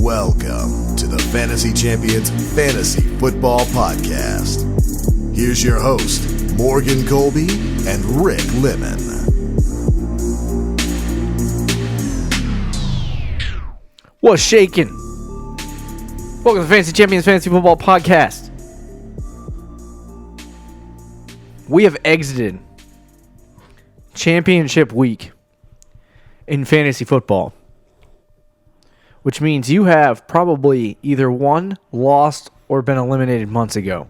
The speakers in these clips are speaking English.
Welcome to the Fantasy Champions Fantasy Football Podcast. Here's your host, Morgan Colby and Rick Lemon. What's shaking? Welcome to the Fantasy Champions Fantasy Football Podcast. We have exited championship week in fantasy football, which means you have probably either won, lost, or been eliminated months ago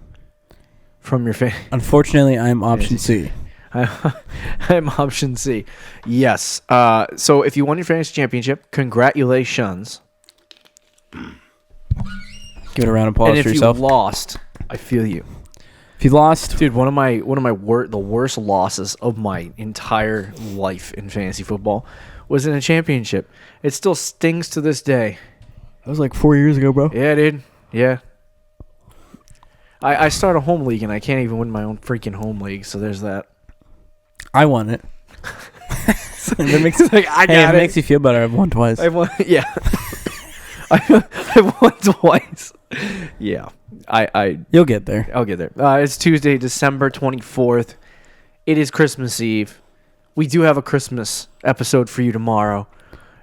from your fantasy. Unfortunately, I'm option C. I'm option C. Yes. So if you won your fantasy championship, congratulations. Give it a round of applause And for if yourself. you lost, I feel you. If you lost, Dude, the worst losses of my entire life in fantasy football was in a championship. It still stings to this day. that was like 4 years ago, bro. Yeah, dude. Yeah. I start a home league and I can't even win my own freaking home league, so there's that. I won it. That makes, Like, I got it it. makes you feel better. I've won twice. I won, yeah. I won twice. Yeah. You'll get there. I'll get there. It's Tuesday, December 24th. It is Christmas Eve. We do have a Christmas episode for you tomorrow.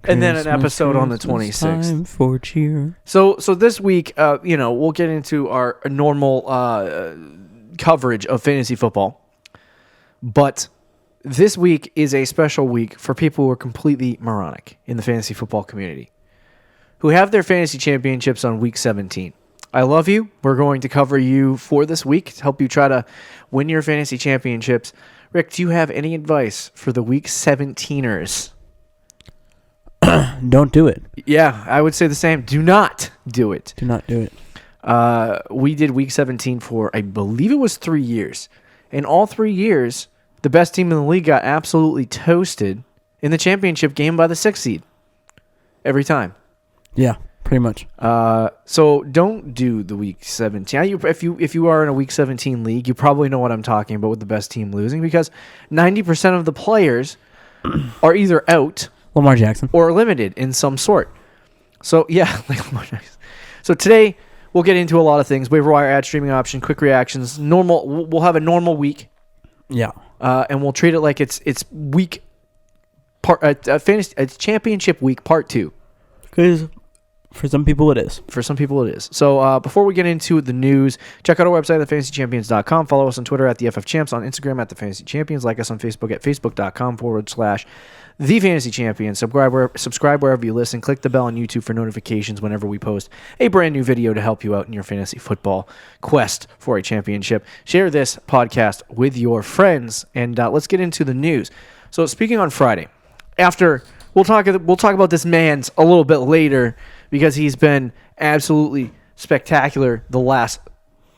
And then an episode on the 26th. Time for cheer. So this week, we'll get into our normal coverage of fantasy football. But this week is a special week for people who are completely moronic in the fantasy football community, who have their fantasy championships on week 17. I love you. We're going to cover you for this week to help you try to win your fantasy championships. Rick, do you have any advice for the week 17ers? Don't do it. Yeah, I would say the same. Do not do it. Do not do it. We did week 17 for, I believe it was 3 years. In all 3 years, the best team in the league got absolutely toasted in the championship game by the 6th seed. Every time. Yeah, pretty much. So don't do the week 17. If you are in a week 17 league, you probably know what I'm talking about with the best team losing, because 90% of the players are either out Lamar Jackson. or limited in some sort. So yeah, like Lamar Jackson. So today we'll get into a lot of things: waiver wire, ad streaming option, quick reactions. Normal. We'll have a normal week. Yeah. And we'll treat it like it's week part fantasy championship week part 2. Because for some people it is. For some people it is. So before we get into the news, check out our website at fantasychampions.com. Follow us on Twitter at the FFChamps, on Instagram at the Fantasy Champions. Like us on Facebook at facebook.com/The Fantasy Champions. Subscribe wherever you listen. Click the bell on YouTube for notifications whenever we post a brand new video to help you out in your fantasy football quest for a championship. Share this podcast with your friends, and let's get into the news. So speaking on Friday, after we'll talk about this man's a little bit later, because he's been absolutely spectacular the last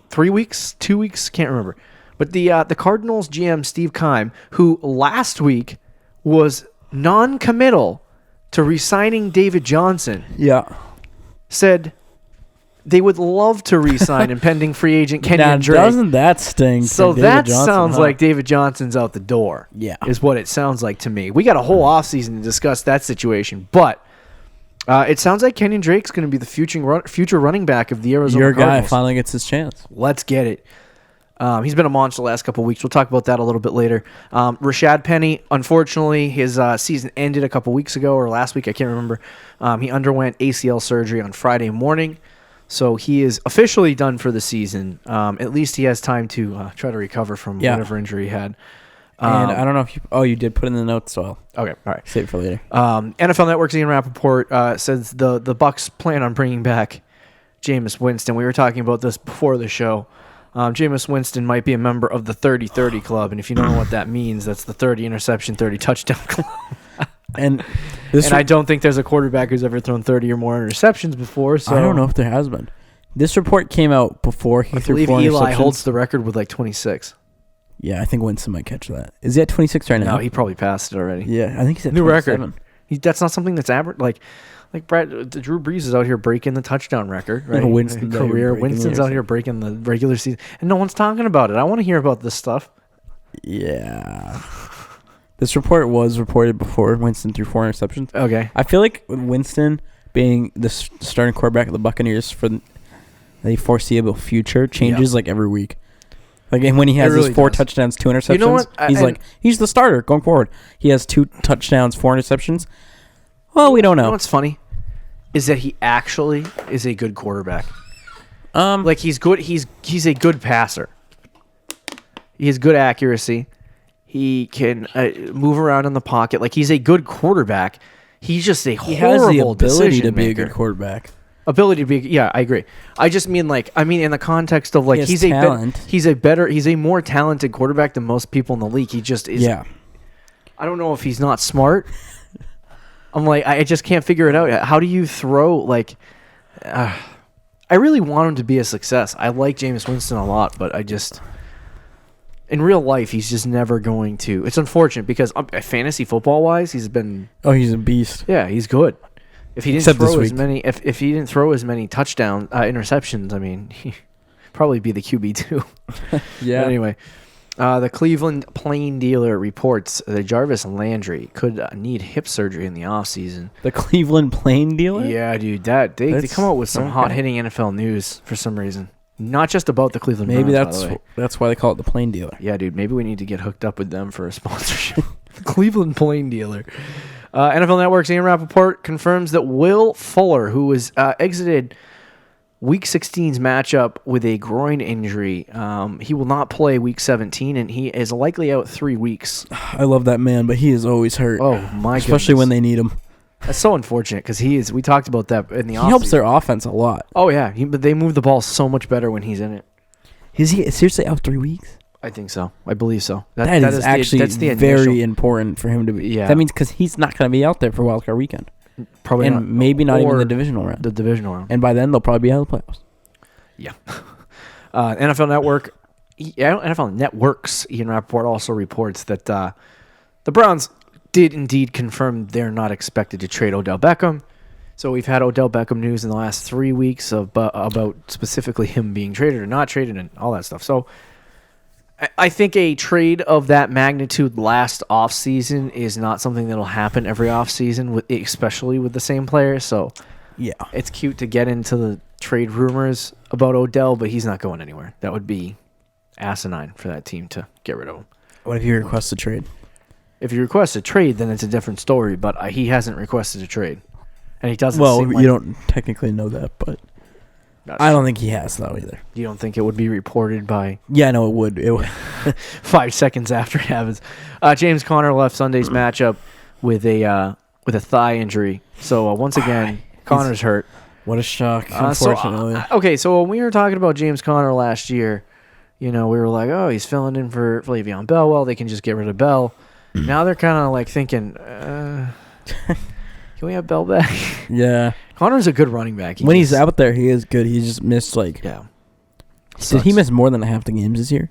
3 weeks, 2 weeks, can't remember. But the Cardinals GM Steve Keim, who last week was non-committal to re-signing David Johnson, said they would love to re-sign impending free agent Kenyan Drake. Doesn't that sting? So David that Johnson, sounds like David Johnson's out the door. Yeah. Is what it sounds like to me. We got a whole offseason to discuss that situation, but it sounds like Kenyan Drake's going to be the future running back of the Arizona your Cardinals. guy finally gets his chance. Let's get it. He's been a monster the last couple of weeks. We'll talk about that a little bit later. Rashad Penny, unfortunately, his season ended a couple weeks ago or last week. I can't remember. He underwent ACL surgery on Friday morning, so he is officially done for the season. At least he has time to try to recover from whatever injury he had. And I don't know if you did put in the notes, so Okay, all right. save it for later. NFL Network's Ian Rappaport says the Bucs plan on bringing back Jameis Winston. We were talking about this before the show. Jameis Winston might be a member of the 30-30 club, and if you don't know what that means, that's the 30 interception, 30 touchdown club. And I don't think there's a quarterback who's ever thrown 30 or more interceptions before. So I don't know if there has been. This report came out before he threw 4 interceptions. I believe Eli interceptions. holds the record with like 26. Yeah, I think Winston might catch that. Is he at 26 right now? No, he probably passed it already. Yeah, I think he's at New 27. record. That's not something that's average. Like Drew Brees is out here breaking the touchdown record, right? Winston's career. Winston's out here breaking the regular season, and no one's talking about it. I want to hear about this stuff. Yeah. This report was reported before Winston threw 4 interceptions. Okay. I feel like with Winston, being the starting quarterback of the Buccaneers for the foreseeable future changes like every week. Like, and when he has his 4 touchdowns, 2 interceptions, You know what? He's the starter going forward. He has 2 touchdowns, 4 interceptions. Well, we don't know. You know what's funny is that he actually is a good quarterback. Like, he's good. He's a good passer. He has good accuracy. He can move around in the pocket. Like, he's a good quarterback. He's just a horrible He has the ability to be a maker. good quarterback. Ability to be, yeah, I agree. I just mean in the context of, like, He has he's talent. he's a more talented quarterback than most people in the league. He just is. Yeah. I don't know if he's not smart. I'm like, I just can't figure it out. How do you throw, like, I really want him to be a success. I like Jameis Winston a lot, but I just, in real life, he's just never going to. It's unfortunate because fantasy football wise, he's been. Oh, he's a beast. Yeah, he's good. If he didn't Except this throw as week. many, if he didn't throw as many touchdown interceptions, I mean, he'd probably be the QB too. Yeah. But anyway, the Cleveland Plain Dealer reports that Jarvis Landry could need hip surgery in the offseason. The Cleveland Plain Dealer? Yeah, dude, they come out with some hot hitting NFL news for some reason. Not just about the Cleveland Maybe Browns, by the way. that's why they call it the Plain Dealer. Yeah, dude, maybe we need to get hooked up with them for a sponsorship. The Cleveland Plain Dealer. NFL Network's Ian Rappaport confirms that Will Fuller, who was exited Week 16's matchup with a groin injury, he will not play Week 17, and he is likely out 3 weeks. I love that man, but he is always hurt. Oh, my goodness. Especially when they need him. That's so unfortunate because we talked about that in the offseason. He helps their offense a lot. Oh, yeah, but they move the ball so much better when he's in it. Is he seriously out 3 weeks? I think so. I believe so. That is actually that's the very initial, important for him to be. Yeah. That means because he's not going to be out there for Wildcard Weekend. probably and not, maybe not even or the divisional round. The divisional round. And by then, they'll probably be out of the playoffs. Yeah. NFL Network, NFL Network's Ian Rappaport also reports that the Browns did indeed confirm they're not expected to trade Odell Beckham. So we've had Odell Beckham news in the last 3 weeks about specifically him being traded or not traded and all that stuff. So I think a trade of that magnitude last offseason is not something that'll happen every offseason, especially with the same player. So Yeah. it's cute to get into the trade rumors about Odell, but he's not going anywhere. That would be asinine for that team to get rid of him. What if you request a trade? If you request a trade, then it's a different story, but he hasn't requested a trade. And he doesn't Well, seem like you don't technically know that, but I don't think he has, though, either. You don't think it would be reported by Yeah, no, it would. It would. 5 seconds after it happens? James Conner left Sunday's matchup with a thigh injury. So once again, Conner's hurt. What a shock, unfortunately. So when we were talking about James Conner last year, we were like, oh, he's filling in for Le'Veon Bell. Well, they can just get rid of Bell. Now they're kind of like thinking, can we have Bell back? Yeah. Conner's a good running back. When he's out there, he is good. He just missed, Yeah. Did he miss more than half the games this year?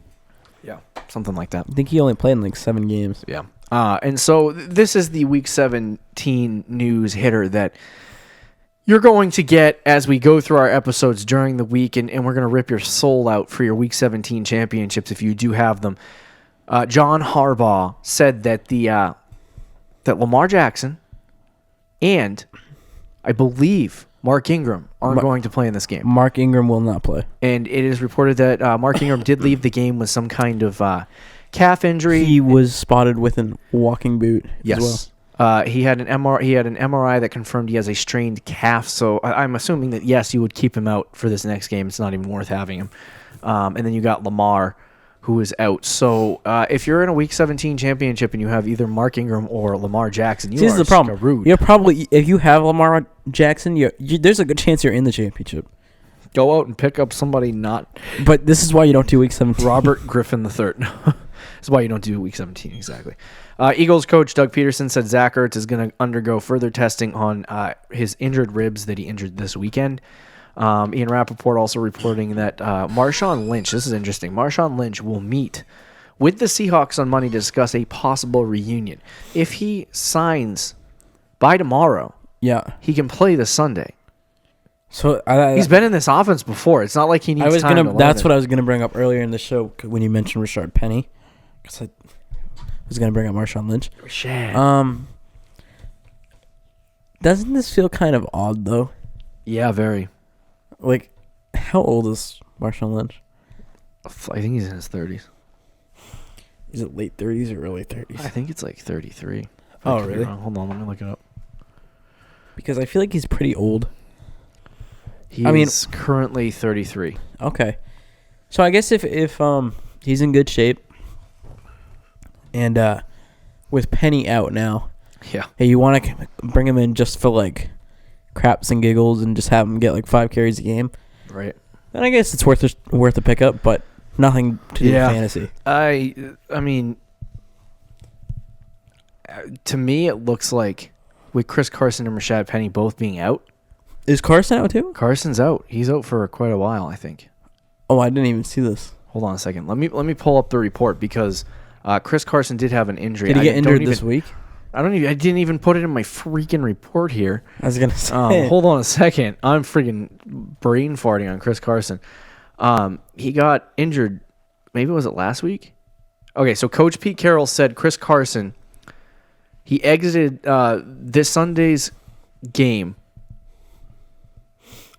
Yeah, something like that. I think he only played in 7 games. Yeah. And so this is the Week 17 news hitter that you're going to get as we go through our episodes during the week, and we're going to rip your soul out for your Week 17 championships if you do have them. John Harbaugh said that that Lamar Jackson and I believe Mark Ingram aren't going to play in this game. Mark Ingram will not play. And it is reported that Mark Ingram did leave the game with some kind of calf injury. He was spotted with a walking boot as well. He had an MRI that confirmed he has a strained calf. So I'm assuming that, yes, you would keep him out for this next game. It's not even worth having him. And then you got Lamar, who is out. So if you're in a Week 17 championship and you have either Mark Ingram or Lamar Jackson, you are the problem. screwed. You're probably, if you have Lamar Jackson, there's a good chance you're in the championship. Go out and pick up somebody not. But this is why you don't do Week 17. Robert Griffin III. That's why you don't do Week 17, exactly. Eagles coach Doug Peterson said Zach Ertz is going to undergo further testing on his injured ribs that he injured this weekend. Ian Rappaport also reporting that Marshawn Lynch, this is interesting, Marshawn Lynch will meet with the Seahawks on Monday to discuss a possible reunion. If he signs by tomorrow, he can play this Sunday. So he's been in this offense before. It's not like he needs time to learn That's it. what I was going to bring up earlier in the show when you mentioned Rashard Penny. Because I was going to bring up Marshawn Lynch. Doesn't this feel kind of odd, though? Yeah, very. Like, how old is Marshawn Lynch? I think he's in his 30s. Is it late 30s or early 30s? I think it's like 33. Oh, really? Hold on, let me look it up. Because I feel like he's pretty old. He's currently 33. Okay. So I guess if he's in good shape and with Penny out now, yeah, hey, you want to bring him in just for like craps and giggles and just have him get like 5 carries a game, right? Then I guess it's worth a pickup, but nothing to do with fantasy. I mean, to me, it looks like with Chris Carson and Rashad Penny both being out. Is Carson out too? Carson's out. He's out for quite a while, I think. Oh, I didn't even see this. Hold on a second. Let me pull up the report because Chris Carson did have an injury. Did he get injured this week? I didn't even put it in my freaking report here. I was gonna say. Hold on a second. I'm freaking brain farting on Chris Carson. He got injured. Maybe was it last week? Okay, so Coach Pete Carroll said Chris Carson. He exited this Sunday's game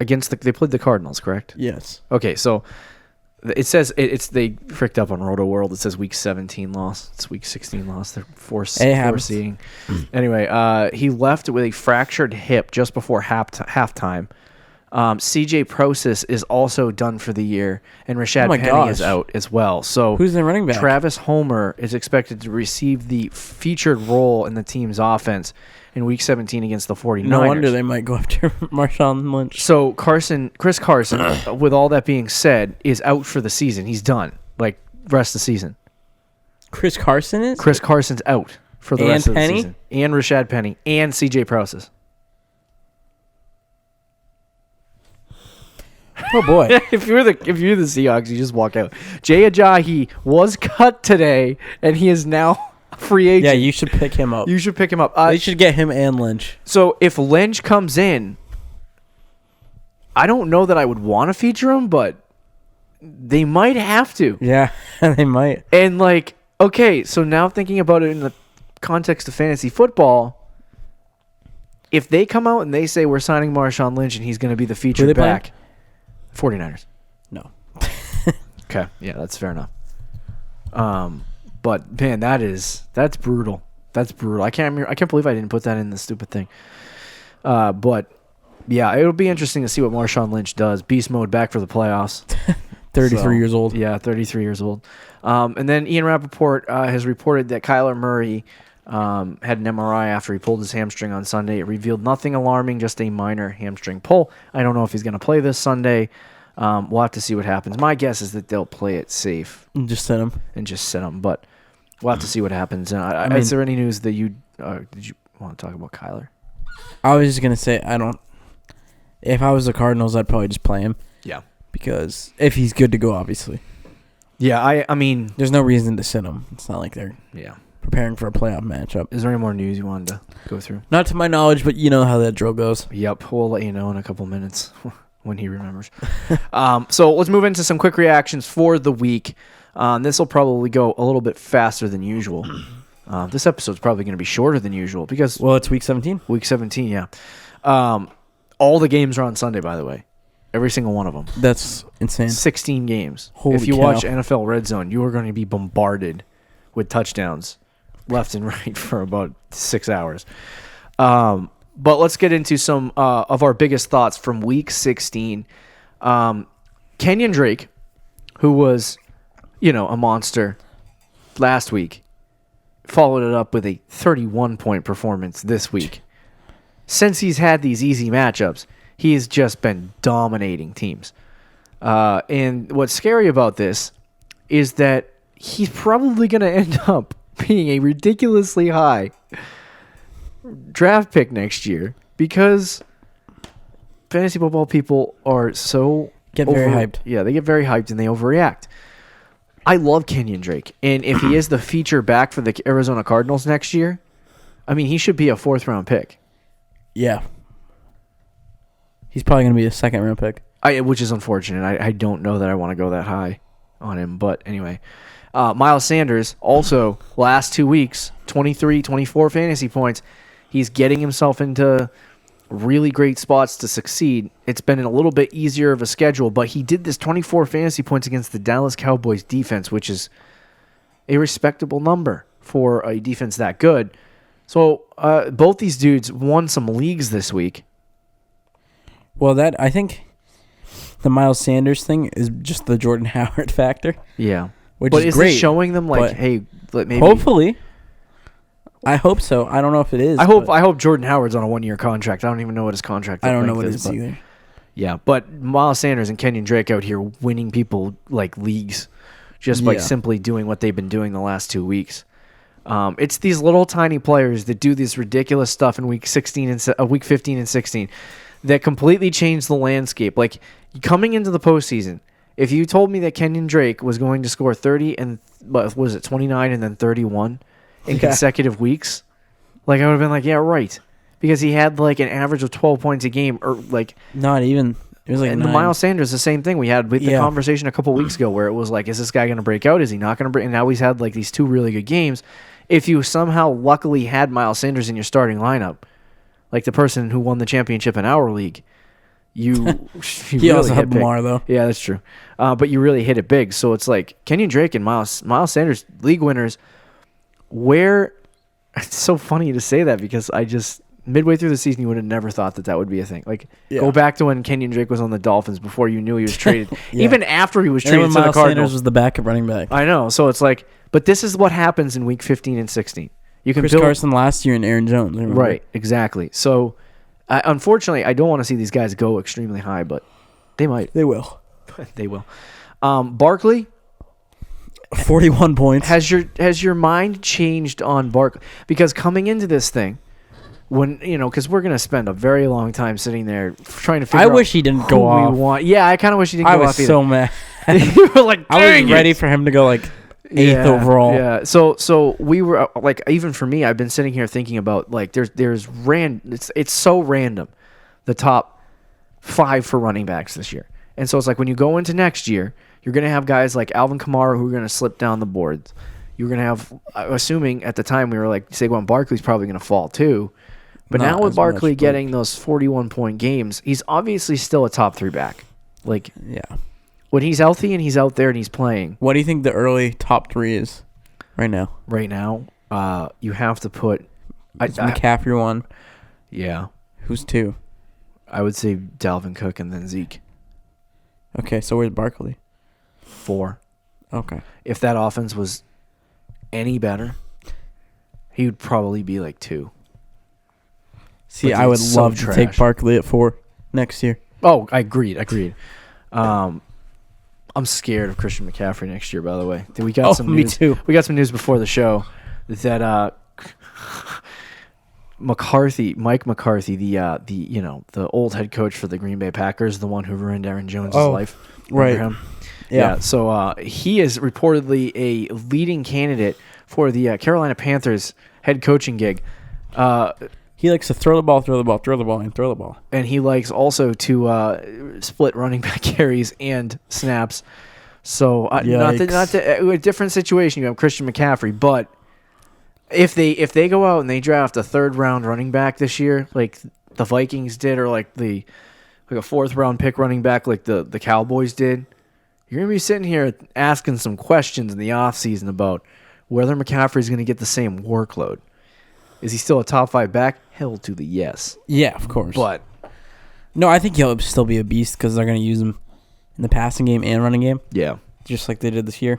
against they played the Cardinals, correct? Yes. Okay, so it says they fricked up on Roto World. It says week 17 loss. It's week 16 loss. They're foreseeing. Anyway, he left with a fractured hip just before halftime. CJ Prosis is also done for the year, and Rashad Penny is out as well. So who's the running back? Travis Homer is expected to receive the featured role in the team's offense in Week 17 against the 49ers. No wonder they might go after Marshawn Lynch. So Chris Carson, with all that being said, is out for the season. He's done, like rest of the season. Chris Carson is? Chris Carson's out for the rest of the season. And Rashad Penny and CJ Prosis. Oh boy! if you're the Seahawks, you just walk out. Jay Ajayi was cut today, and he is now a free agent. Yeah, you should pick him up. You should pick him up. They should get him and Lynch. So if Lynch comes in, I don't know that I would want to feature him, but they might have to. Yeah, they might. And like, okay, so now thinking about it in the context of fantasy football, if they come out and they say we're signing Marshawn Lynch and he's going to be the featured back. Playing? 49ers. No. Okay. Yeah, that's fair enough. But man, that's brutal. That's brutal. I can't believe I didn't put that in the stupid thing. But yeah, it'll be interesting to see what Marshawn Lynch does. Beast mode back for the playoffs. 33 years old. Yeah, 33 years old. And then Ian Rappaport has reported that Kyler Murray had an MRI after he pulled his hamstring on Sunday. It revealed nothing alarming, just a minor hamstring pull. I don't know if he's going to play this Sunday. We'll have to see what happens. My guess is that they'll play it safe. And just sit him. But we'll have to see what happens. Is there any news that did you want to talk about Kyler? I was just going to say, if I was the Cardinals, I'd probably just play him. Yeah. Because if he's good to go, obviously. Yeah, I mean, there's no reason to sit him. It's not like they're preparing for a playoff matchup. Is there any more news you wanted to go through? Not to my knowledge, but you know how that drill goes. Yep, we'll let you know in a couple minutes when he remembers. So let's move into some quick reactions for the week. This will probably go a little bit faster than usual. This episode's probably going to be shorter than usual because... Well, it's week 17. Week 17, yeah. All the games are on Sunday, by the way. Every single one of them. That's insane. 16 games. Holy if you cow. watch NFL Red Zone, you are going to be bombarded with touchdowns left and right for about 6 hours. But let's get into some of our biggest thoughts from Week 16. Kenyan Drake, who was, a monster last week, followed it up with a 31-point performance this week. Since he's had these easy matchups, he's just been dominating teams. And what's scary about this is that he's probably going to end up being a ridiculously high draft pick next year because fantasy football people are so... very hyped. Yeah, they get very hyped and they overreact. I love Kenyan Drake. And if he is the feature back for the Arizona Cardinals next year, I mean, he should be a 4th-round pick. Yeah. He's probably going to be a 2nd-round pick. Which is unfortunate. I don't know that I want to go that high on him. But anyway, Myles Sanders, also last 2 weeks, 23, 24 fantasy points. He's getting himself into really great spots to succeed. It's been a little bit easier of a schedule, but he did this 24 fantasy points against the Dallas Cowboys defense, which is a respectable number for a defense that good. So both these dudes won some leagues this week. Well, I think the Miles Sanders thing is just the Jordan Howard factor. Yeah. Which but is is great. This showing them like, hey, maybe hopefully. I hope so. I don't know if it is. I hope Jordan Howard's on a 1-year contract. I don't even know what his contract is. I don't know what it is either. Yeah, but Myles Sanders and Kenyan Drake out here winning people like leagues just by simply doing what they've been doing the last 2 weeks. It's these little tiny players that do this ridiculous stuff in week 15 and 16 that completely change the landscape. Like coming into the postseason, if you told me that Kenyan Drake was going to score 30 and what was it 29 and then 31 in consecutive weeks, like I would have been like, yeah, right, because he had like an average of 12 points a game, or like not even. It was like and 9. Myles Sanders, the same thing. We had with the conversation a couple weeks ago where it was like, is this guy going to break out? Is he not going to break? And now he's had like these 2 really good games. If you somehow luckily had Myles Sanders in your starting lineup, like the person who won the championship in our league, you he really also had big. Lamar though. Yeah, that's true. But you really hit it big. So it's like Kenyan Drake and Myles Sanders, league winners. Where it's so funny to say that because I just midway through the season you would have never thought that would be a thing. Like go back to when Kenyan Drake was on the Dolphins before you knew he was traded. Even after he was traded to the Myles Cardinals, Sanders was the backup running back. I know. So it's like, but this is what happens in week 15 and 16. You can Chris Carson last year and Aaron Jones. Right, exactly. So unfortunately, I don't want to see these guys go extremely high, but they might. They will. They will. Barkley. 41 points. Has your mind changed on Barkley? Because coming into this thing, when because we're gonna spend a very long time sitting there trying to figure out. I wish he didn't go off. Yeah, I kind of wish he didn't go off. I was so mad. You were like, I was ready for him to go like 8th overall. Yeah. So we were like, even for me, I've been sitting here thinking about like it's so random, the top 5 for running backs this year, and so it's like when you go into next year. You're going to have guys like Alvin Kamara who are going to slip down the boards. You're going to have, assuming at the time we were like, Saquon Barkley's probably going to fall too. But now with Barkley getting those 41-point games, he's obviously still a top 3 back. Like, when he's healthy and he's out there and he's playing. What do you think the early top 3 is right now? Right now, you have to put... McCaffrey 1. Yeah. Who's 2? I would say Dalvin Cook and then Zeke. Okay, so where's Barkley? 4. Okay. If that offense was any better, he would probably be like 2. See, I would love to take Barkley at 4 next year. Oh, I agreed. I'm scared of Christian McCaffrey next year, by the way. We got some news. Me too. We got some news before the show that Mike McCarthy, the old head coach for the Green Bay Packers, the one who ruined Aaron Jones' life. Right. Him? Yeah. So he is reportedly a leading candidate for the Carolina Panthers head coaching gig. He likes to throw the ball, and he likes also to split running back carries and snaps. So a different situation. You have Christian McCaffrey, but if they go out and they draft a 3rd round running back this year, like the Vikings did, or like a 4th round pick running back like the Cowboys did. You're going to be sitting here asking some questions in the offseason about whether McCaffrey is going to get the same workload. Is he still a top 5 back? Hell to the yes. Yeah, of course. But no, I think he'll still be a beast because they're going to use him in the passing game and running game. Yeah. Just like they did this year.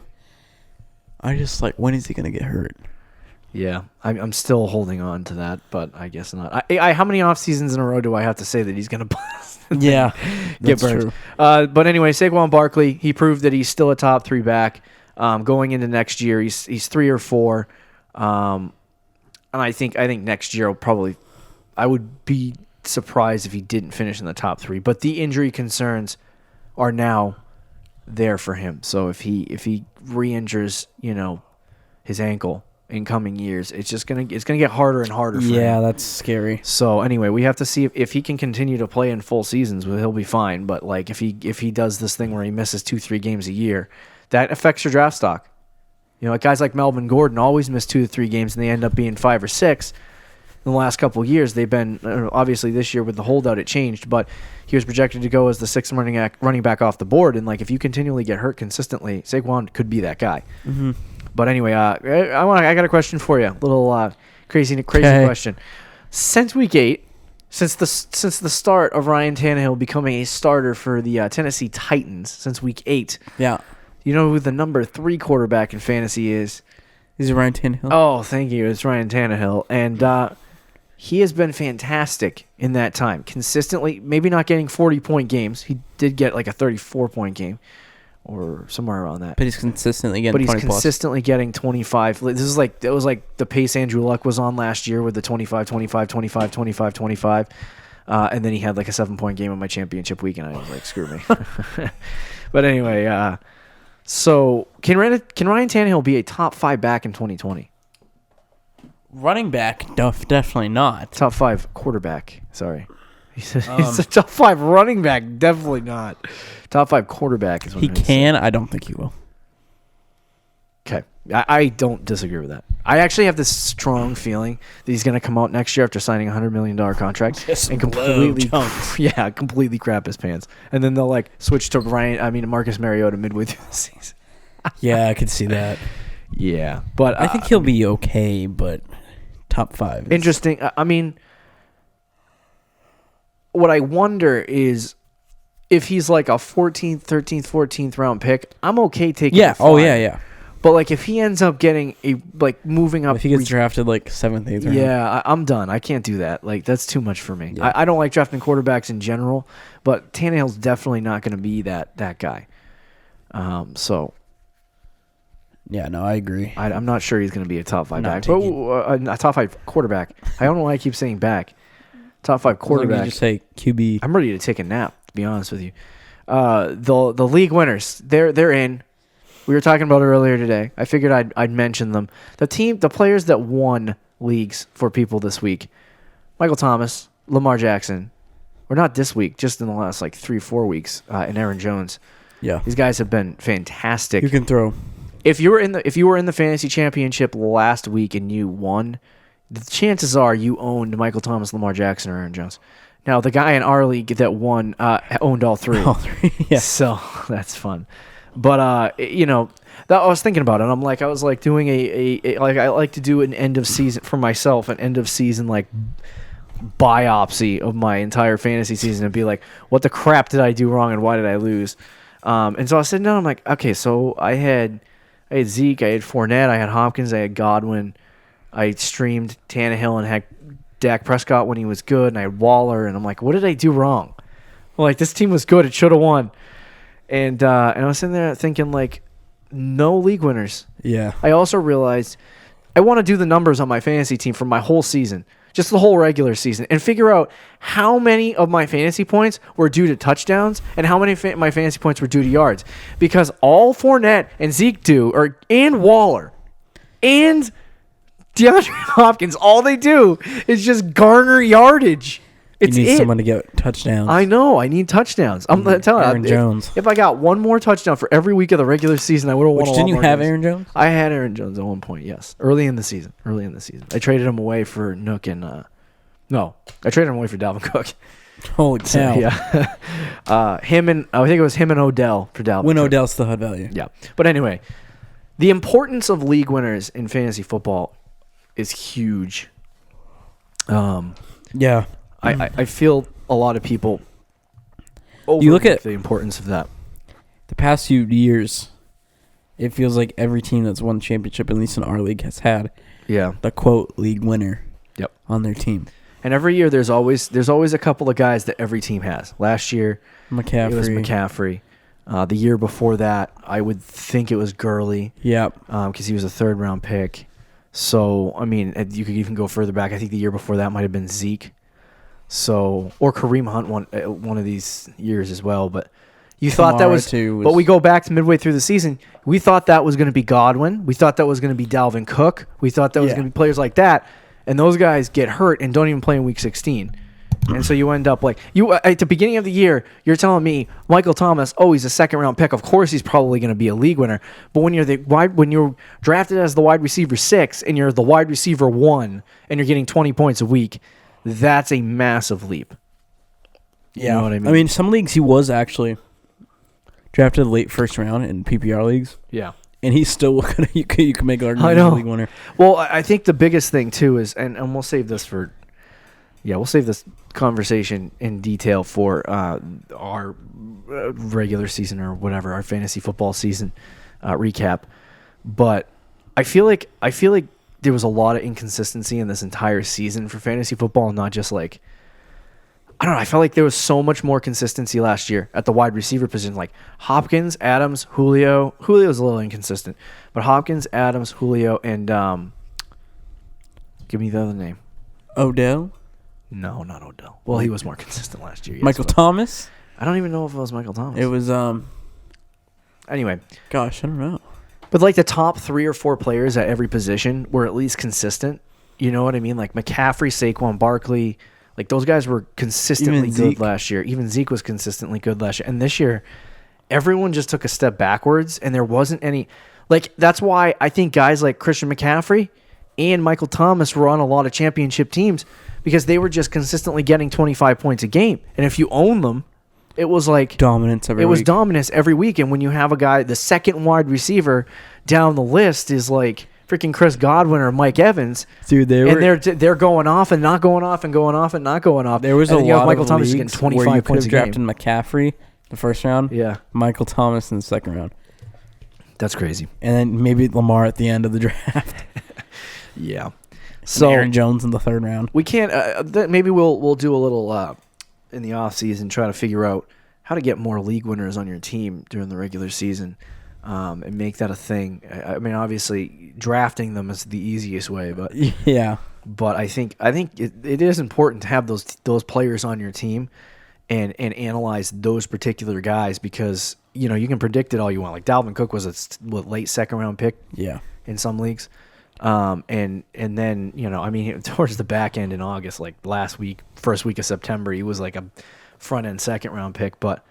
I just like, when is he going to get hurt? Yeah, I'm still holding on to that, but I guess not. How many off seasons in a row do I have to say that he's going to get burned? True. But anyway, Saquon Barkley, he proved that he's still a top 3 back. Going into next year, he's 3 or 4. And I think next year I would be surprised if he didn't finish in the top 3. But the injury concerns are now there for him. So if he re-injures, his ankle in coming years, it's gonna get harder and harder for him. Yeah, that's scary. So anyway, we have to see if he can continue to play in full seasons, he'll be fine. But like if he does this thing where he misses 2-3 games a year, that affects your draft stock. Guys like Melvin Gordon always miss 2 to 3 games and they end up being 5 or 6. in the last couple of years. They've been obviously this year with the holdout, it changed, but he was projected to go as the sixth running back off the board. And like if you continually get hurt consistently, Saquon could be that guy. Mm-hmm. But anyway, I got a question for you. Little crazy question. Since week 8, since the start of Ryan Tannehill becoming a starter for the Tennessee Titans, since week 8, yeah, you know who the number 3 quarterback in fantasy is? Is it Ryan Tannehill? Oh, thank you. It's Ryan Tannehill, and he has been fantastic in that time, consistently. Maybe not getting 40-point games. He did get like a 34-point game, or somewhere around that. But he's consistently getting 20 plus. Getting 25. This is like it was like the pace Andrew Luck was on last year with the 25, 25, 25, 25, 25. And then he had like a 7-point game in my championship week, and I was like, screw me. But anyway, so can Ryan Tannehill be a top 5 back in 2020? Running back, definitely not. Top 5 quarterback. Sorry. He's a top 5 running back. Definitely not. Top 5 quarterback is what he can. I don't think he will. Okay. I don't disagree with that. I actually have this strong feeling that he's going to come out next year after signing a $100 million contract and completely crap his pants. And then they'll like switch to Marcus Mariota midway through the season. Yeah, I could see that. Yeah. But I think he'll be okay, but top 5. Interesting. I mean, what I wonder is if he's like a 14th, 13th, 14th round pick, I'm okay taking Yeah. Oh, yeah. But like if he ends up getting moving up. If he gets drafted like 7th, 8th round. Yeah, I'm done. I can't do that. Like that's too much for me. Yeah. I don't like drafting quarterbacks in general, but Tannehill's definitely not going to be that guy. So. Yeah, no, I agree. I'm not sure he's going to be a top 5 back. But a top 5 quarterback. I don't know why I keep saying back. Top 5 quarterback. You just say QB. I'm ready to take a nap, to be honest with you. The league winners, they're in. We were talking about it earlier today. I figured I'd mention them. The players that won leagues for people this week: Michael Thomas, Lamar Jackson, or not this week, just in the last like 3-4 weeks, and Aaron Jones. Yeah, these guys have been fantastic. You can throw. If you were in the fantasy championship last week and you won, the chances are you owned Michael Thomas, Lamar Jackson, or Aaron Jones. Now the guy in our league that won owned all 3. All 3, yeah. So that's fun. But I was thinking about it. I was like doing I like to do an end of season for myself, an end of season like biopsy of my entire fantasy season and be like, what the crap did I do wrong and why did I lose? And so I was sitting down. I'm like, okay, so I had Zeke, I had Fournette, I had Hopkins, I had Godwin, I streamed Tannehill and had Dak Prescott when he was good, and I had Waller, and I'm like, what did I do wrong? Well, like this team was good; it should have won. And I was sitting there thinking, like, no league winners. Yeah. I also realized I want to do the numbers on my fantasy team for my whole season, just the whole regular season, and figure out how many of my fantasy points were due to touchdowns and how many my fantasy points were due to yards. Because all Fournette and Zeke do, and Waller, and DeAndre Hopkins, all they do is just garner yardage. You need someone to get touchdowns. I know. I need touchdowns. I'm telling you. Aaron Jones. If I got one more touchdown for every week of the regular season, I would have won a lot more. Didn't you have Aaron Jones? I had Aaron Jones at one point, yes. Early in the season. I traded him away for Nook and... no. I traded him away for Dalvin Cook. Holy cow. So, yeah. I think it was him and Odell for Dalvin When Cook. Odell still had value. Yeah. But anyway, the importance of league winners in fantasy football is huge. Yeah. I feel a lot of people look at the importance of that. The past few years, it feels like every team that's won the championship, at least in our league, has had the quote league winner on their team. And every year there's always a couple of guys that every team has. Last year McCaffrey. It was McCaffrey. The year before that, I would think it was Gurley. Yep. Because he was a 3rd round pick. So, I mean, you could even go further back. I think the year before that might have been Zeke. So, or Kareem Hunt one of these years as well. But you thought that was... But we go back to midway through the season. We thought that was going to be Godwin. We thought that was going to be Dalvin Cook. We thought that was going to be players like that. And those guys get hurt and don't even play in Week 16. And so you end up like at the beginning of the year, you're telling me Michael Thomas, he's a second round pick. Of course, he's probably going to be a league winner. But when you're drafted as the wide receiver 6 and you're the wide receiver 1 and you're getting 20 points a week, that's a massive leap. You know what I mean? I mean, some leagues he was actually drafted late first round in PPR leagues. Yeah. And he's still you can make an argument I know. as a league winner. Well, I think the biggest thing too is, and we'll save this conversation in detail for our regular season or whatever, our fantasy football season recap. But I feel like there was a lot of inconsistency in this entire season for fantasy football, and not just like, I don't know. I felt like there was so much more consistency last year at the wide receiver position. Like Hopkins, Adams, Julio. Julio's a little inconsistent, but Hopkins, Adams, Julio, and give me the other name. Odell? No, not Odell. Well, he was more consistent last year. Yes, Michael Thomas? I don't even know if it was Michael Thomas. It was Anyway. Gosh, I don't know. But like the top 3 or 4 players at every position were at least consistent. You know what I mean? Like McCaffrey, Saquon Barkley. Like those guys were consistently good last year. Even Zeke was consistently good last year. And this year, everyone just took a step backwards, and there wasn't any. Like that's why I think guys like Christian McCaffrey and Michael Thomas were on a lot of championship teams, because they were just consistently getting 25 points a game. And if you own them, it was like dominance every week. It was dominance every week. And when you have a guy, the second wide receiver down the list is like freaking Chris Godwin or Mike Evans, dude, they're going off and not going off and going off and not going off. There was a lot Michael of Thomas getting 25 where you points a could have game. drafted McCaffrey the first round, Michael Thomas in the second round. That's crazy. And then maybe Lamar at the end of the draft. Yeah. So Aaron Jones in the third round. We can't. Maybe we'll do a little in the off season, try to figure out how to get more league winners on your team during the regular season, and make that a thing. I mean, obviously, drafting them is the easiest way, but yeah. But I think it is important to have those players on your team, and analyze those particular guys, because you can predict it all you want. Like Dalvin Cook was a late second round pick. Yeah. In some leagues. And then, I mean, towards the back end in August, like last week, first week of September, he was like a front end second round pick, but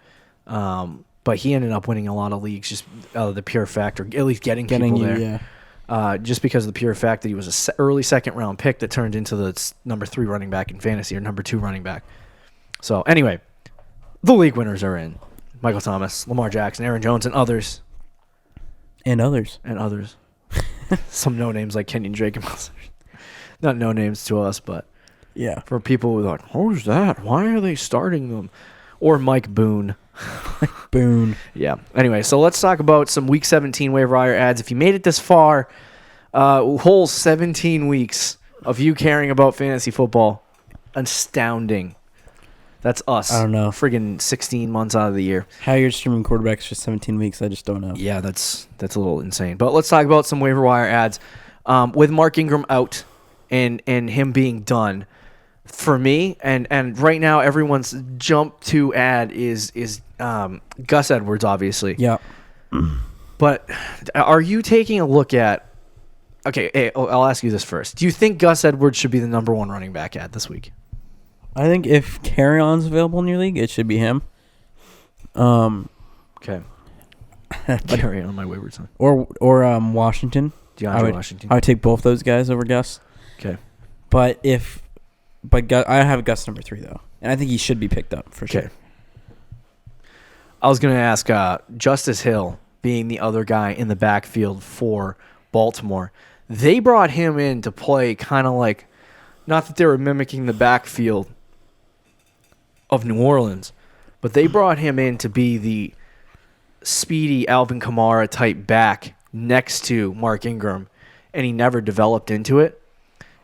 he ended up winning a lot of leagues just out of the pure fact, or at least getting people there. Yeah. Just because of the pure fact that he was an early second round pick that turned into the number 3 running back in fantasy, or number 2 running back. So anyway, the league winners are in: Michael Thomas, Lamar Jackson, Aaron Jones, and others. Some no names like Kenyan Drake and Myles. Not no names to us, but yeah, for people who are like, who's that? Why are they starting them? Or Mike Boone. Boone. Yeah. Anyway, so let's talk about some Week 17 waiver wire ads. If you made it this far, whole 17 weeks of you caring about fantasy football, astounding. That's us. I don't know. Friggin' 16 months out of the year. How you're streaming quarterbacks for 17 weeks, I just don't know. Yeah, that's a little insane. But let's talk about some waiver wire ads. With Mark Ingram out and him being done, for me, and right now everyone's jump to add is Gus Edwards, obviously. Yeah. But are you taking a look at... Okay, I'll ask you this first. Do you think Gus Edwards should be the number 1 running back ad this week? I think if Kerryon's available in your league, it should be him. Okay. Kerryon on my waivers. Or Washington. DeAndre Washington. I would take both those guys over Gus. Okay. But I have Gus number 3 though, and I think he should be picked up for sure. I was going to ask Justice Hill, being the other guy in the backfield for Baltimore. They brought him in to play kind of like, not that they were mimicking the backfield of New Orleans, but they brought him in to be the speedy Alvin Kamara type back next to Mark Ingram, and he never developed into it.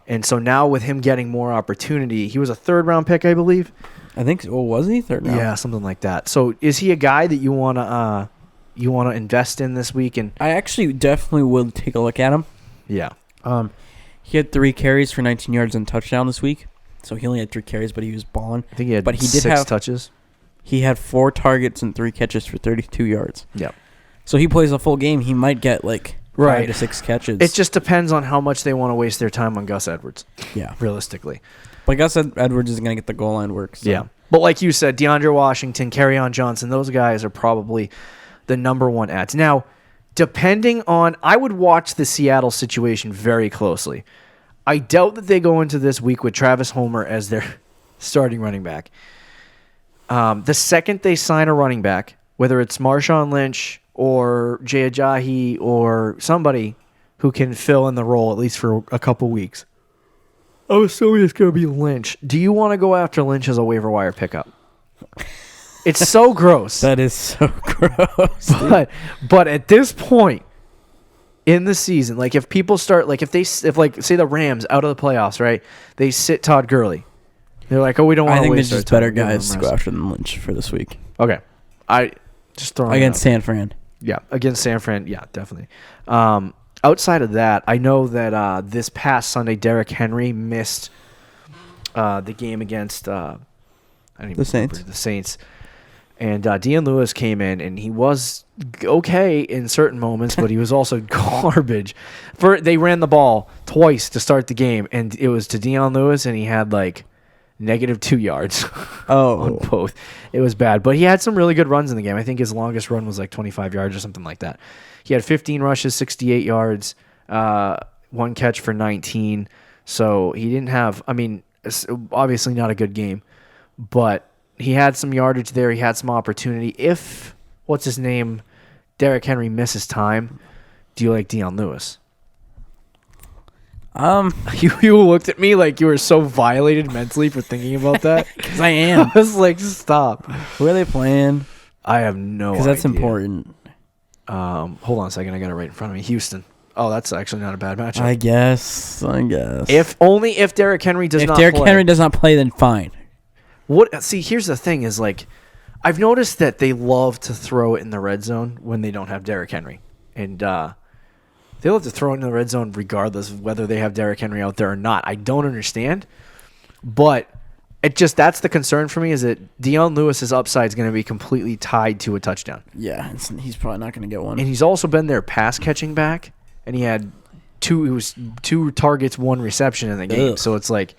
And so now with him getting more opportunity, he was a 3rd round pick, I believe. I think so. Wasn't he 3rd round? Yeah, something like that. So is he a guy that you want to invest in this week? And I actually definitely will take a look at him. Yeah. He had 3 carries for 19 yards and touchdown this week. So he only had 3 carries, but he was balling. I think he had 6 touches. He had 4 targets and 3 catches for 32 yards. Yeah. So he plays a full game. He might get like 5 to 6 catches. It just depends on how much they want to waste their time on Gus Edwards. Yeah. Realistically. But Gus Edwards is going to get the goal line work. So. Yeah. But like you said, DeAndre Washington, Kerryon Johnson, those guys are probably the number one ads. Now, depending on, I would watch the Seattle situation very closely. I doubt that they go into this week with Travis Homer as their starting running back. The second they sign a running back, whether it's Marshawn Lynch or Jay Ajayi or somebody who can fill in the role at least for a couple weeks, I'm assuming it's going to be Lynch. Do you want to go after Lynch as a waiver wire pickup? It's so gross. That is so gross. But at this point in the season, like if people start, like if like say the Rams out of the playoffs, right? They sit Todd Gurley. They're like, oh, we don't want to I think waste there's just better guys to go after than Lynch for this week. Okay. I just throwing against San Fran. Yeah, against San Fran. Yeah, definitely. Outside of that, I know that this past Sunday, Derrick Henry missed the game against the Saints. And Dion Lewis came in, and he was okay in certain moments, but he was also garbage. They ran the ball twice to start the game, and it was to Dion Lewis, and he had like -2 yards on both. It was bad, but he had some really good runs in the game. I think his longest run was like 25 yards or something like that. He had 15 rushes, 68 yards, 1 catch for 19. So he didn't have, obviously not a good game, but he had some yardage there. He had some opportunity. If, Derrick Henry misses time, do you like Dion Lewis? You looked at me like you were so violated mentally for thinking about that. Because I am. I was like, stop. Who are they playing? I have no idea. Because that's important. Hold on a second. I got it right in front of me. Houston. Oh, that's actually not a bad matchup. I guess. If Derrick Henry does not play. If Derrick Henry does not play, then fine. See, here's the thing is like, I've noticed that they love to throw it in the red zone when they don't have Derrick Henry. And, they love to throw it in the red zone regardless of whether they have Derrick Henry out there or not. I don't understand. But that's the concern for me is that Dion Lewis's upside is going to be completely tied to a touchdown. Yeah, he's probably not going to get one. And he's also been their pass catching back, and he had 2 targets, 1 reception in the game. Ugh. So it's like,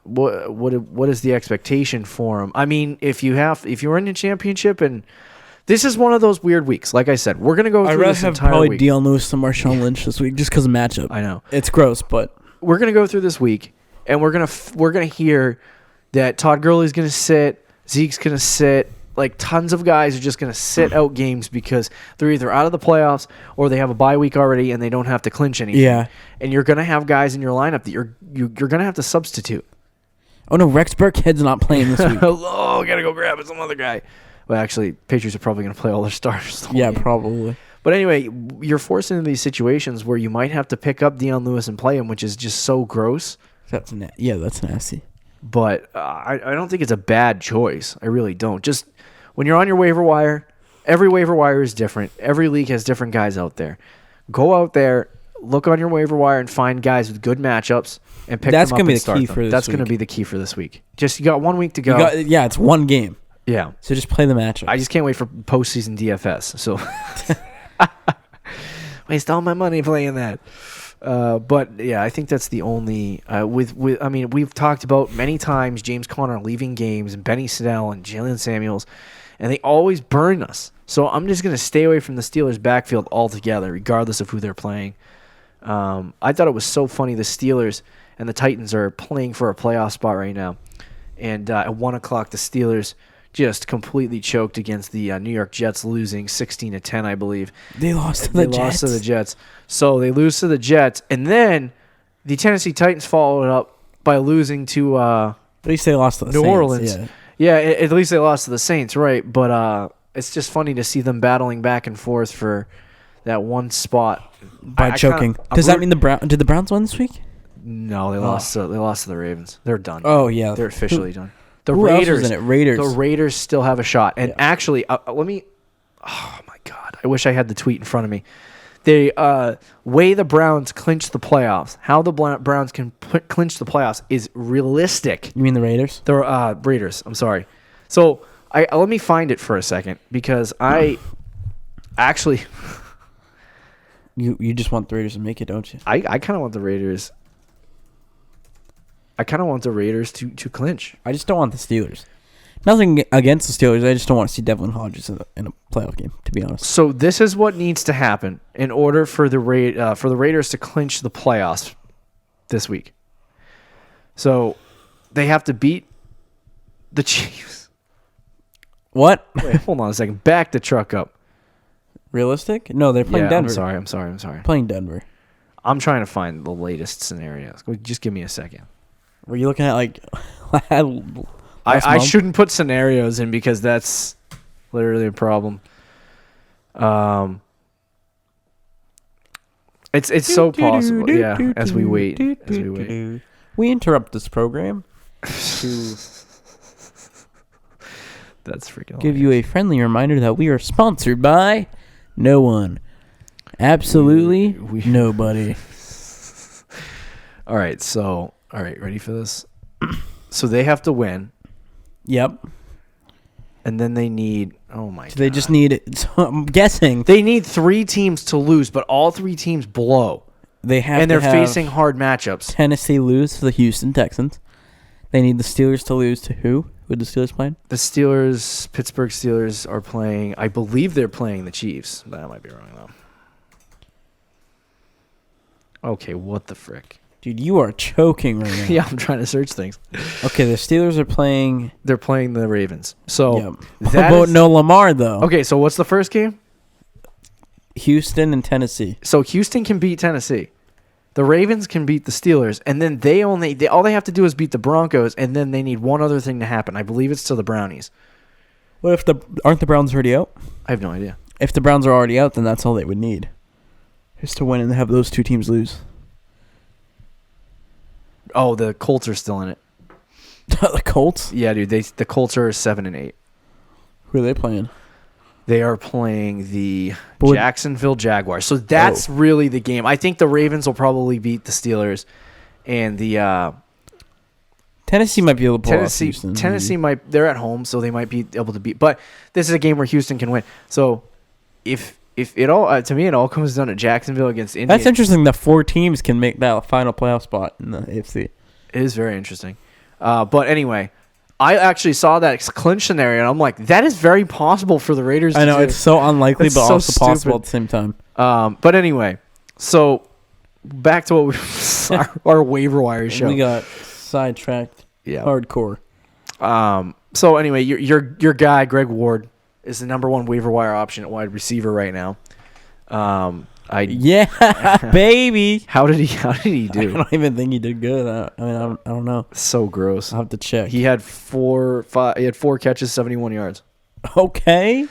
what is the expectation for him? I mean, if you're in a championship and this is one of those weird weeks. Like I said, we're going to go through this entire week. I'd rather have probably Dion Lewis and Marshawn Lynch this week just because of matchup. I know. It's gross, but we're going to go through this week, and we're gonna hear that Todd Gurley's going to sit, Zeke's going to sit. Like, tons of guys are just going to sit out games because they're either out of the playoffs or they have a bye week already and they don't have to clinch anything. Yeah. And you're going to have guys in your lineup that you're going to have to substitute. Oh, no, Rex Burkhead's not playing this week. Oh, got to go grab some other guy. Well, actually, Patriots are probably going to play all their starters. Yeah, probably. But anyway, you're forced into these situations where you might have to pick up Dion Lewis and play him, which is just so gross. That's nasty. But I don't think it's a bad choice. I really don't. Just when you're on your waiver wire, every waiver wire is different. Every league has different guys out there. Go out there, look on your waiver wire, and find guys with good matchups and pick them up and start them. That's going to be the key for this week. You got 1 week to go. It's one game. Yeah. So just play the matchup. I just can't wait for postseason DFS. So waste all my money playing that. But yeah, I think that's the only we've talked about many times James Conner leaving games and Benny Snell and Jalen Samuels, and they always burn us. So I'm just going to stay away from the Steelers' backfield altogether, regardless of who they're playing. I thought it was so funny. The Steelers and the Titans are playing for a playoff spot right now, and at 1 o'clock, the Steelers just completely choked against the New York Jets, losing 16-10, I believe. They lost to the Jets. So they lose to the Jets, and then the Tennessee Titans followed it up by losing to at least they lost to the New Saints, Orleans. Yeah, at least they lost to the Saints, right? But it's just funny to see them battling back and forth for that one spot by choking. Does that mean did the Browns win this week? No, they lost to the Ravens. They're done. Oh yeah, they're officially done. The Who Raiders, else was in it? Raiders. The Raiders still have a shot. And actually, let me. Oh my God! I wish I had the tweet in front of me. They way the Browns clinch the playoffs. How the Browns can clinch the playoffs is realistic. You mean the Raiders? The Raiders. I'm sorry. So let me find it for a second because I actually You just want the Raiders to make it, don't you? I kind of want the Raiders. I kind of want the Raiders to clinch. I just don't want the Steelers. Nothing against the Steelers. I just don't want to see Devlin Hodges in a playoff game, to be honest. So this is what needs to happen in order for the Raiders to clinch the playoffs this week. So they have to beat the Chiefs. What? Wait, hold on a second. Back the truck up. Realistic? No, they're playing Denver. I'm sorry. Playing Denver. I'm trying to find the latest scenarios. Just give me a second. Were you looking at like? I shouldn't put scenarios in because that's literally a problem. It's so possible. Yeah. As we wait. We interrupt this program to. That's freaking. Give you a friendly reminder that we are sponsored by no one. Absolutely nobody. All right, ready for this? So they have to win. Yep. And then they need, God. They just need, so I'm guessing. They need 3 teams to lose, but all 3 teams blow. They have and they're facing hard matchups. Tennessee lose to the Houston Texans. They need the Steelers to lose to who? Who the Steelers playing? The Pittsburgh Steelers are playing, I believe they're playing the Chiefs. That might be wrong, though. Okay, what the frick? Dude, you are choking right now. Yeah, I'm trying to search things. Okay, the Steelers are playing. They're playing the Ravens. So, no Lamar, though. Okay, so what's the first game? Houston and Tennessee. So Houston can beat Tennessee. The Ravens can beat the Steelers, and then all they have to do is beat the Broncos, and then they need one other thing to happen. I believe it's to the Brownies. What if aren't the Browns already out? I have no idea. If the Browns are already out, then that's all they would need, is to win and have those 2 teams lose. Oh, the Colts are still in it. The Colts? Yeah, dude. The Colts are 7-8. Who are they playing? They are playing the Jacksonville Jaguars. So that's really the game. I think the Ravens will probably beat the Steelers, and the Tennessee might be able to pull off Houston. Tennessee might. They're at home, so they might be able to beat. But this is a game where Houston can win. So if it all to me, it all comes down to Jacksonville against India. That's interesting that 4 teams can make that final playoff spot in the AFC. It is very interesting. But anyway, I actually saw that clinch scenario, and I'm like, that is very possible for the Raiders to do. I know, it's so unlikely, but so also possible at the same time. But anyway, so back to what our waiver wire show. We got sidetracked hardcore. So anyway, your guy, Greg Ward, is the number 1 waiver wire option at wide receiver right now. Baby. How did he do? I don't even think he did good. I don't know. So gross. I'll have to check. He had 4 catches, 71 yards. Okay.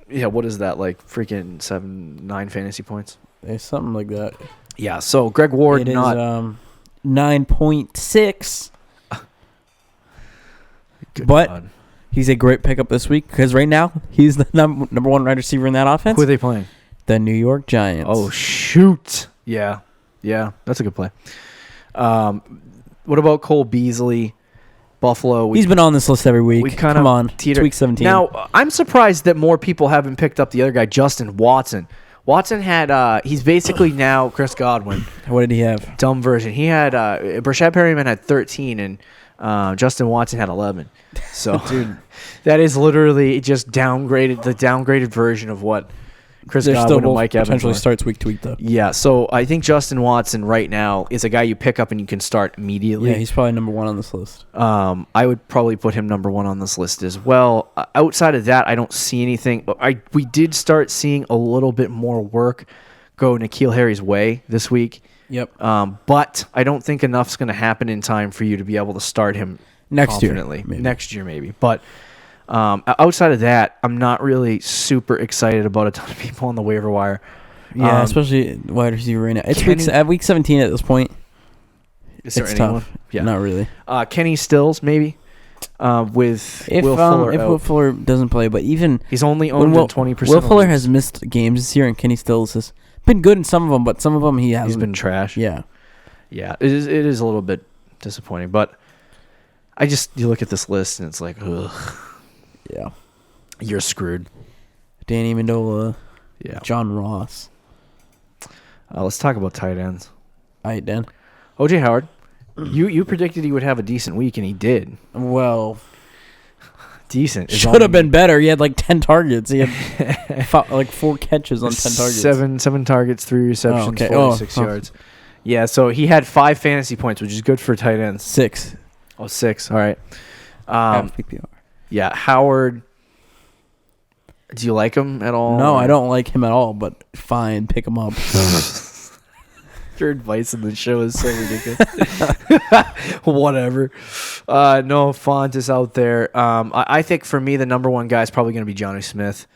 Yeah, what is that, like freaking 9 fantasy points? It's something like that. Yeah, so Greg Ward it is 9.6. But God. He's a great pickup this week because right now he's the number 1 wide receiver in that offense. Who are they playing? The New York Giants. Oh, shoot. Yeah, that's a good play. What about Cole Beasley, Buffalo? He's been on this list every week. Come on. It's week 17. Now, I'm surprised that more people haven't picked up the other guy, Justin Watson. Watson had, he's basically now Chris Godwin. What did he have? Dumb version. He had, Brashad Perryman had 13, and Justin Watson had 11. So, dude, that is literally just the downgraded version of what Chris Godwin and Mike Evans potentially starts week to week, though. Yeah, so I think Justin Watson right now is a guy you pick up and you can start immediately. Yeah, he's probably number 1 on this list. I would probably put him number 1 on this list as well. Outside of that, I don't see anything. We did start seeing a little bit more work go N'Keal Harry's way this week. Yep. But I don't think enough's going to happen in time for you to be able to start him next year. Next year, maybe. But outside of that, I'm not really super excited about a ton of people on the waiver wire. Yeah, especially wide receiver right now. It's week 17 at this point. Is there anyone? Tough. Yeah, not really. Kenny Stills, maybe. With Will Fuller. If Will Fuller doesn't play, but even he's only owned 20%. Will Fuller has missed games this year, and Kenny Stills has been good in some of them, but some of them he hasn't. He's been trash. Yeah. It is a little bit disappointing, but you look at this list and it's like, ugh. Yeah. You're screwed. Danny Amendola. Yeah. John Ross. Let's talk about tight ends. All right, Dan. O.J. Howard, you predicted he would have a decent week, and he did. Well, decent. Should have been better. He had like 10 targets. He had 4 catches on 10 targets. 7 targets, 3 receptions, 46 yards. Yeah, so he had 5 fantasy points, which is good for tight ends. 6. Oh, 6. All right. Half PPR. Yeah, Howard. Do you like him at all? No, I don't like him at all, but fine, pick him up. Your advice in the show is so ridiculous. Whatever. No, Font is out there. I think for me, the number one guy is probably going to be Jonnu Smith.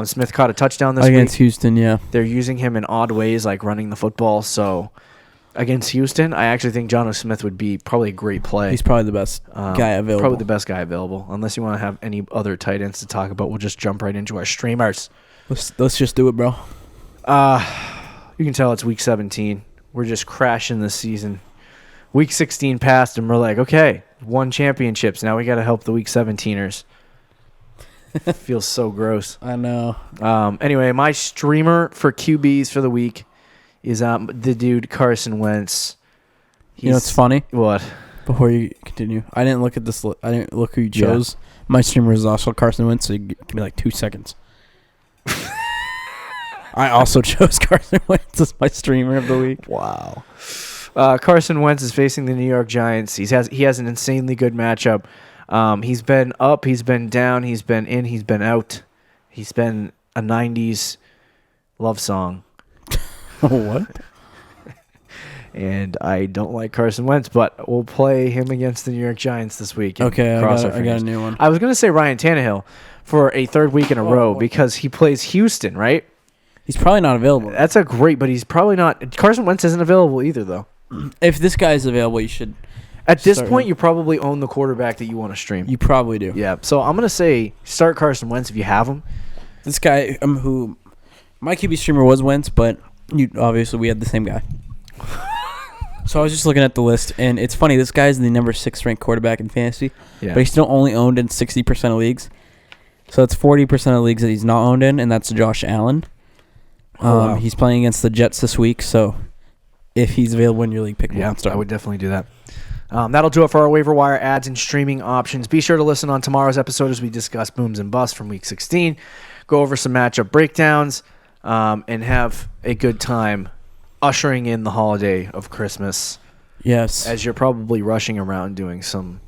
Smith caught a touchdown this week. Against Houston, yeah. They're using him in odd ways, like running the football. So against Houston, I actually think Jonnu Smith would be probably a great play. He's probably the best guy available. Probably the best guy available. Unless you want to have any other tight ends to talk about, we'll just jump right into our streamers. Let's just do it, bro. You can tell it's week 17. We're just crashing this season. Week 16 passed, and we're like, okay, won championships. Now we got to help the week 17ers. Feels so gross. I know. Anyway, my streamer for QBs for the week is the dude Carson Wentz. You know what's funny? What? Before you continue, I didn't look at this. I didn't look who you chose. Yeah. My streamer is also Carson Wentz, so give me like 2 seconds. I also chose Carson Wentz as my streamer of the week. Wow. Carson Wentz is facing the New York Giants. He has an insanely good matchup. He's been up, he's been down, he's been in, he's been out. He's been a 90s love song. What? And I don't like Carson Wentz, but we'll play him against the New York Giants this week. Okay, I got a new one. I was going to say Ryan Tannehill for a 3rd week in a row because he plays Houston, right? He's probably not available. That's but he's probably not. Carson Wentz isn't available either, though. If this guy is available, you should. At this point, you probably own the quarterback that you want to stream. You probably do. Yeah. So I'm going to say start Carson Wentz if you have him. This guy, who my QB streamer was Wentz, but obviously we had the same guy. So I was just looking at the list, and it's funny. This guy's the number 6 ranked quarterback in fantasy, but he's still only owned in 60% of leagues. So it's 40% of leagues that he's not owned in, and that's Josh Allen. Wow. He's playing against the Jets this week, so if he's available in your league, pick him up. Yeah, I would definitely do that. That'll do it for our waiver wire ads and streaming options. Be sure to listen on tomorrow's episode as we discuss booms and busts from week 16, go over some matchup breakdowns, and have a good time ushering in the holiday of Christmas. Yes. As you're probably rushing around doing some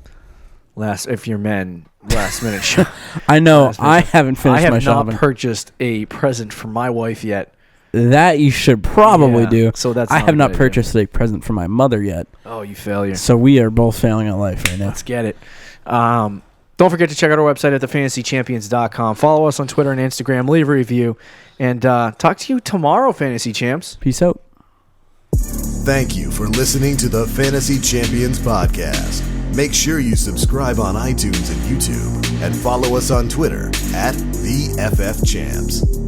last minute shop. I know. I haven't finished my shopping. I have not purchased a present for my wife yet. That you should probably do. So I have not purchased a present for my mother yet. Oh, you failure. So we are both failing at life right now. Let's get it. Don't forget to check out our website at thefantasychampions.com. Follow us on Twitter and Instagram. Leave a review. And talk to you tomorrow, Fantasy Champs. Peace out. Thank you for listening to the Fantasy Champions Podcast. Make sure you subscribe on iTunes and YouTube and follow us on Twitter at TheFFChamps.